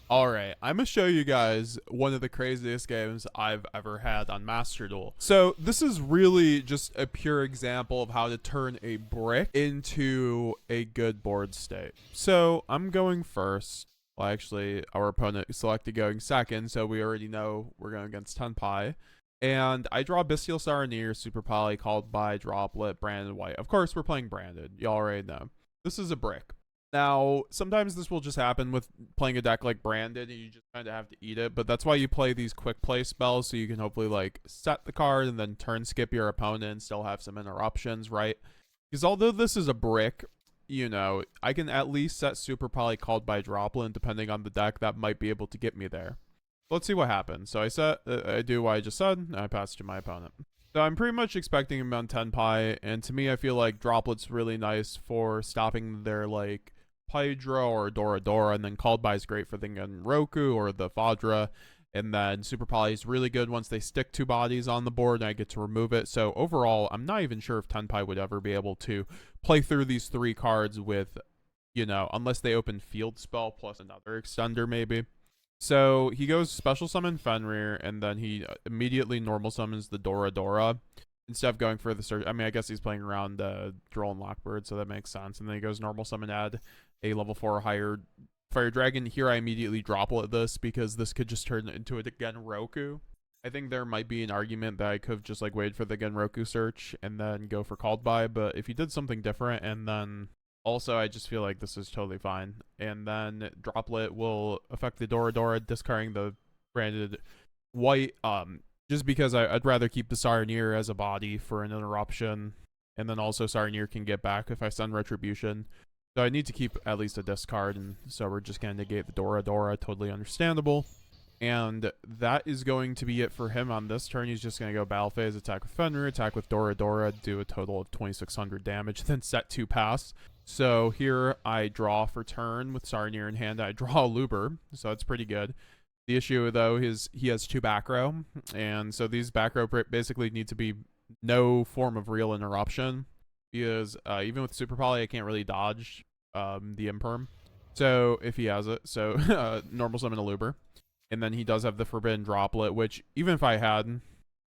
Alright, I'm gonna show you guys one of the craziest games I've ever had on Master Duel. So this is really just a pure example of how to turn a brick into a good board state. So I'm going first. Well, actually, our opponent selected going second, so we already know we're going against Tenpai. And I draw Bestial Saronir, Super Poly, called by Droplet, Branded White. Of course, we're playing Branded. Y'all already know. This is a brick. Now, sometimes this will just happen with playing a deck like Branded, and you just kind of have to eat it, but that's why you play these quick play spells, so you can hopefully, like, set the card and then turn skip your opponent and still have some interruptions, right? Because although this is a brick, you know, I can at least set Super Poly called by Droplet, depending on the deck, that might be able to get me there. Let's see what happens. So I do what I just said, and I pass it to my opponent. So I'm pretty much expecting him on Tenpai, and to me, I feel like Droplet's really nice for stopping their, like, Hydra or Dora, and then called by is great for the Genroku or the Fadra, and then Super Poly is really good once they stick two bodies on the board and I get to remove it. So overall, I'm not even sure if Tenpai would ever be able to play through these three cards with, you know, unless they open Field Spell plus another extender maybe. So he goes Special Summon Fenrir, and then he immediately normal summons the Dora. Instead of going for the search, I mean, I guess he's playing around Droll and Lockbird, so that makes sense. And then he goes normal summon, add a level 4 or higher Fire Dragon. Here I immediately droplet this because this could just turn into a Genroku. I think there might be an argument that I could have just like waited for the Genroku search and then go for called by, but if he did something different, and then also I just feel like this is totally fine. And then droplet will affect the Dora, discarding the branded white, just because I'd rather keep the Saronir as a body for an interruption, and then also Saronir can get back if I send Retribution. So I need to keep at least a discard, and so we're just going to negate the Dora, totally understandable. And that is going to be it for him on this turn. He's just going to go Battle Phase, attack with Fenrir, attack with Dora, do a total of 2,600 damage, then set 2 pass. So here I draw for turn with Saronir in hand. I draw a Luber, so that's pretty good. The issue, though, is he has 2 back row, and so these back row basically need to be no form of real interruption, because even with Super Poly, I can't really dodge the Imperm. So if he has it, so normal summon a Luber, and then he does have the Forbidden Droplet, which even if I had, I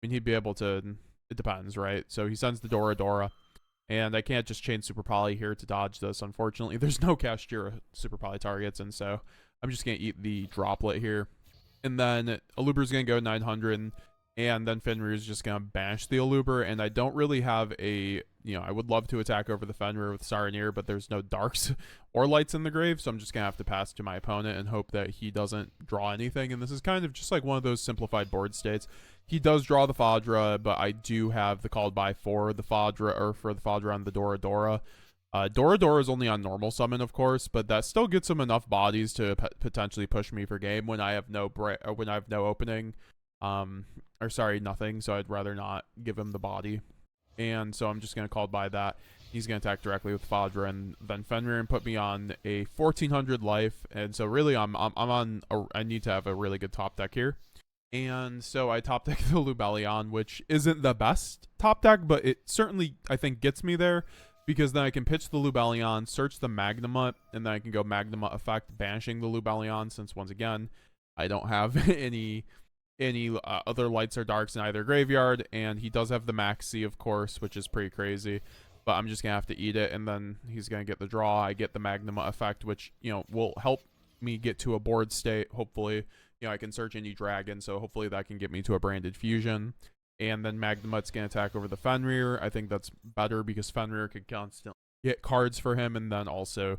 mean, he'd be able to, it depends, right? So he sends the Dora, and I can't just chain Super Poly here to dodge this, unfortunately. There's no Kashtira Super Poly targets, and so I'm just going to eat the Droplet here. And then Aluber's going to go 900, and then Fenrir is just going to banish the Aluber, and I don't really have a, you know, I would love to attack over the Fenrir with Saronir, but there's no darks or lights in the grave, so I'm just going to have to pass to my opponent and hope that he doesn't draw anything. And this is kind of just like one of those simplified board states. He does draw the Fadra, but I do have the called by for the Fadra, or for the Fadra on the Dora. Dora is only on normal summon, of course, but that still gets him enough bodies to potentially push me for game when I have no opening, or sorry, nothing. So I'd rather not give him the body, and so I'm just gonna call by that. He's gonna attack directly with Fadra, and then Fenrir and put me on a 1400 life, and so really I'm on. I need to have a really good top deck here. And so I top deck the Lubellion, which isn't the best top deck, but it certainly, I think, gets me there, because then I can pitch the Lubellion, search the Magnamut, and then I can go Magnamut effect, banishing the Lubellion, since once again, I don't have any other lights or darks in either graveyard, and he does have the Maxi, of course, which is pretty crazy, but I'm just going to have to eat it, and then he's going to get the draw. I get the Magnamut effect, which, you know, will help me get to a board state, hopefully. You know, I can search any dragon, so hopefully that can get me to a branded fusion. And then Magnamut's going to attack over the Fenrir. I think that's better because Fenrir could constantly get cards for him and then also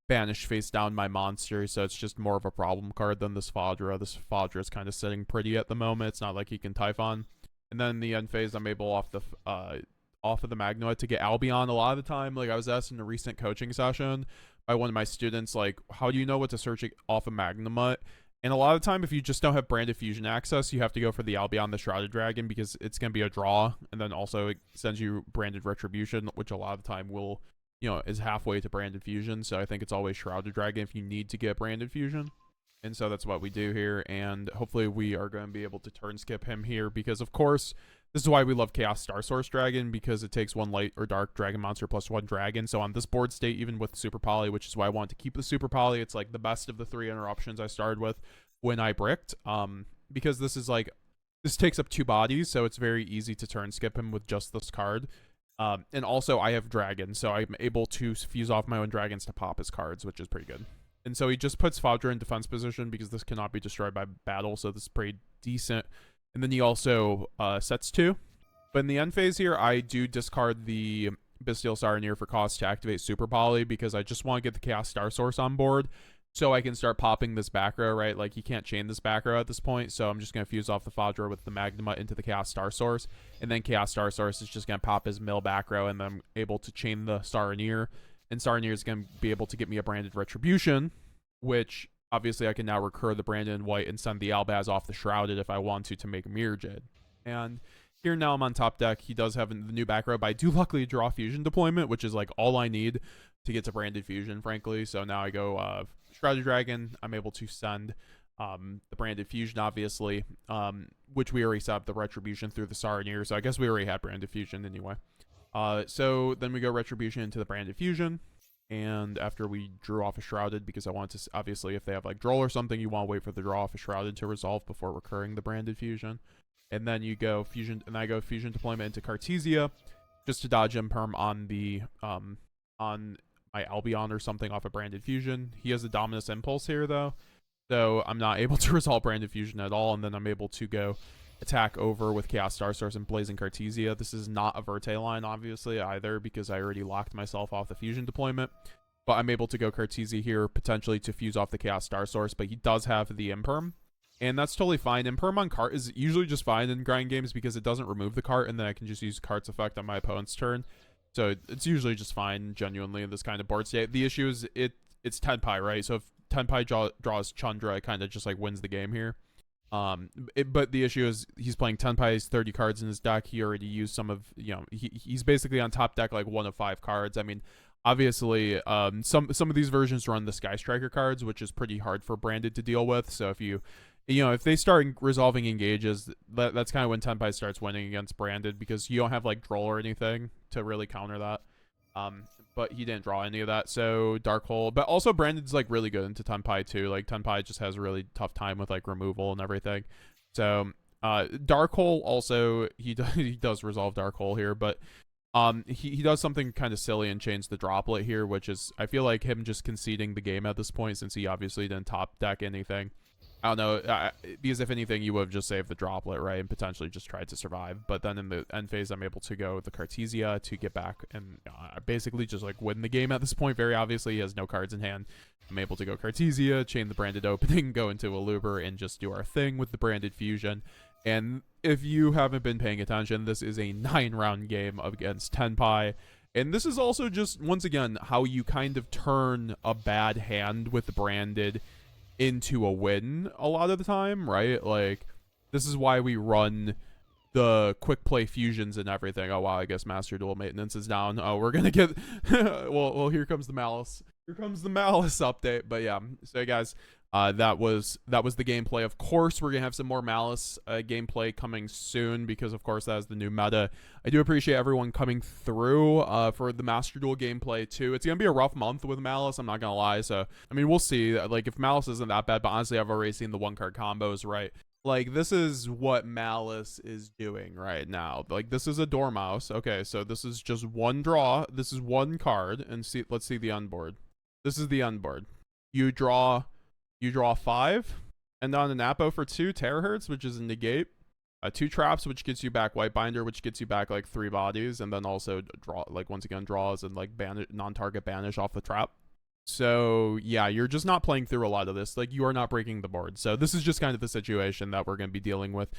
banish face down my monster. So it's just more of a problem card than this Fadra. This Fadra is kind of sitting pretty at the moment. It's not like he can Typhon. And then in the end phase, I'm able off of the Magnamut to get Albion a lot of the time. Like I was asked in a recent coaching session by one of my students, like, how do you know what to search off of Magnamut? And a lot of the time, if you just don't have branded fusion access, you have to go for the Albion, the Shrouded Dragon, because it's going to be a draw. And then also it sends you branded Retribution, which a lot of the time will, you know, is halfway to branded fusion. So I think it's always Shrouded Dragon if you need to get branded fusion. And so that's what we do here. And hopefully we are going to be able to turn skip him here, because of course This is why we love Chaos Star Source Dragon, because it takes 1 light or dark dragon monster plus 1 dragon. So on this board state, even with Super Poly, which is why I wanted to keep the Super Poly, it's like the best of the 3 interruptions I started with when I bricked. Because this is like, this takes up 2 bodies, so it's very easy to turn skip him with just this card. And also I have dragons, so I'm able to fuse off my own dragons to pop his cards, which is pretty good. And so he just puts Fodra in defense position because this cannot be destroyed by battle, so this is pretty decent. And then he also sets 2. But in the end phase here, I do discard the Bestial Saronir for cost to activate Super Poly because I just want to get the Chaos Star Source on board so I can start popping this back row, right? Like, he can't chain this back row at this point, so I'm just going to fuse off the Fodra with the Magma into the Chaos Star Source, and then Chaos Star Source is just going to pop his mill back row, and then I'm able to chain the Saronir, and Saronir is going to be able to get me a Branded Retribution, which obviously I can now recur the Branded in white and send the Albaz off the Shrouded if I want to make a Mirror Jade. And here now I'm on top deck. He does have the new back row, but I do luckily draw Fusion Deployment, which is like all I need to get to Branded Fusion, frankly. So now I go Shrouded Dragon. I'm able to send the Branded Fusion, obviously, which we already set up the Retribution through the Saronir, so I guess we already had Branded Fusion anyway. So then we go Retribution into the Branded Fusion, and after we drew off a Shrouded, because I want to, obviously, if they have like Droll or something, you want to wait for the draw off a Shrouded to resolve before recurring the Branded Fusion. And then you go Fusion, and I go Fusion Deployment into Cartesia, just to dodge Imperm on the, on my Albion or something off a Branded Fusion. He has a Dominus Impulse here, though, so I'm not able to resolve Branded Fusion at all, and then I'm able to go attack over with Chaos Star Source and Blazing Cartesia. This is not a Verte line, obviously, either, because I already locked myself off the Fusion Deployment, but I'm able to go Cartesia here, potentially to fuse off the Chaos Star Source, but he does have the Imperm, and that's totally fine. Imperm on cart is usually just fine in grind games because it doesn't remove the cart, and then I can just use cart's effect on my opponent's turn. So it's usually just fine, genuinely, in this kind of board state. The issue is it's Tenpai, right? So if Tenpai draws Chandra, it kind of just like wins the game here. But the issue is he's playing Tenpai's 30 cards in his deck. He already used some of, he's basically on top deck like 1 of 5 cards. I mean, obviously, some of these versions run the Sky Striker cards, which is pretty hard for Branded to deal with. So if if they start resolving engages, that's kind of when Tenpai starts winning against Branded, because you don't have like Droll or anything to really counter that. But he didn't draw any of that, so Dark Hole. But also Branded's like really good into Tenpai too. Like Tenpai just has a really tough time with like removal and everything. So Dark Hole also, he does resolve Dark Hole here, but he does something kind of silly and change the Droplet here, which is, I feel like him just conceding the game at this point, since he obviously didn't top deck anything. I don't know, because if anything, you would have just saved the Droplet, right, and potentially just tried to survive. But then in the end phase, I'm able to go with the Cartesia to get back and basically just like win the game at this point. Very obviously, he has no cards in hand. I'm able to go Cartesia, chain the Branded Opening, go into Aluber, and just do our thing with the Branded Fusion. And if you haven't been paying attention, this is a 9-round game against Tenpai. And this is also just, once again, how you kind of turn a bad hand with the Branded into a win a lot of the time, right? Like, this is why we run the quick play fusions and everything. Oh wow, I guess Master Duel maintenance is down. Oh, we're gonna get well, here comes the Malice. Here comes the Malice update. But yeah, so guys, that was the gameplay. Of course, we're gonna have some more Malice gameplay coming soon, because of course that is the new meta. I do appreciate everyone coming through for the Master Duel gameplay too. It's gonna be a rough month with Malice, I'm not gonna lie. So I mean, we'll see. Like, if Malice isn't that bad, but honestly, I've already seen the 1-card combos, right? Like, this is what Malice is doing right now. Like, this is a Dormouse. Okay, so this is just 1 draw. This is 1 card, and let's see the unboard. This is the unboard. You draw 5, and on an Apo for 2 Terahertz, which is a negate. 2 traps, which gets you back White Binder, which gets you back like 3 bodies, and then also draw, like, once again, draws and like non-target banish off the trap. So yeah, you're just not playing through a lot of this. Like, you are not breaking the board. So this is just kind of the situation that we're going to be dealing with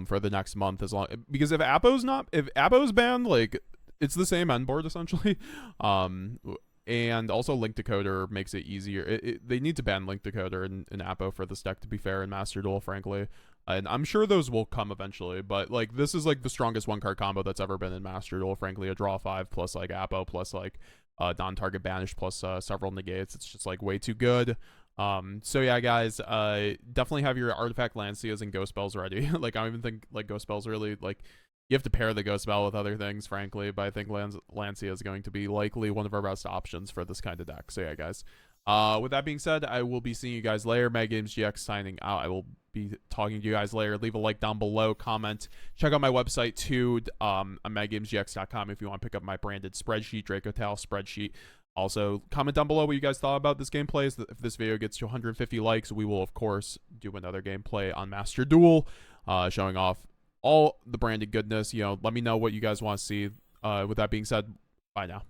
for the next month, because if Apo's banned, like, it's the same end board essentially. And also Link Decoder makes it easier. They need to ban Link Decoder and Apo for this deck, to be fair, in Master Duel, frankly. And I'm sure those will come eventually, but like, this is like the strongest 1-card combo that's ever been in Master Duel, frankly. A draw 5 plus like Apo plus like non-target banish plus several negates. It's just like way too good. So yeah, guys, definitely have your Artifact Lancias and Ghost Spells ready. Like, I don't even think like Ghost Spells really like You have to pair the Ghost Bell with other things, frankly, but I think Lancia is going to be likely one of our best options for this kind of deck. So yeah, guys. With that being said, I will be seeing you guys later. MetaGamesGX signing out. I will be talking to you guys later. Leave a like down below, comment. Check out my website too, on MetaGamesGX.com if you want to pick up my branded spreadsheet, Draco Tale spreadsheet. Also, comment down below what you guys thought about this gameplay. If this video gets to 150 likes, we will, of course, do another gameplay on Master Duel, showing off all the branded goodness. Let me know what you guys want to see. With that being said, bye now.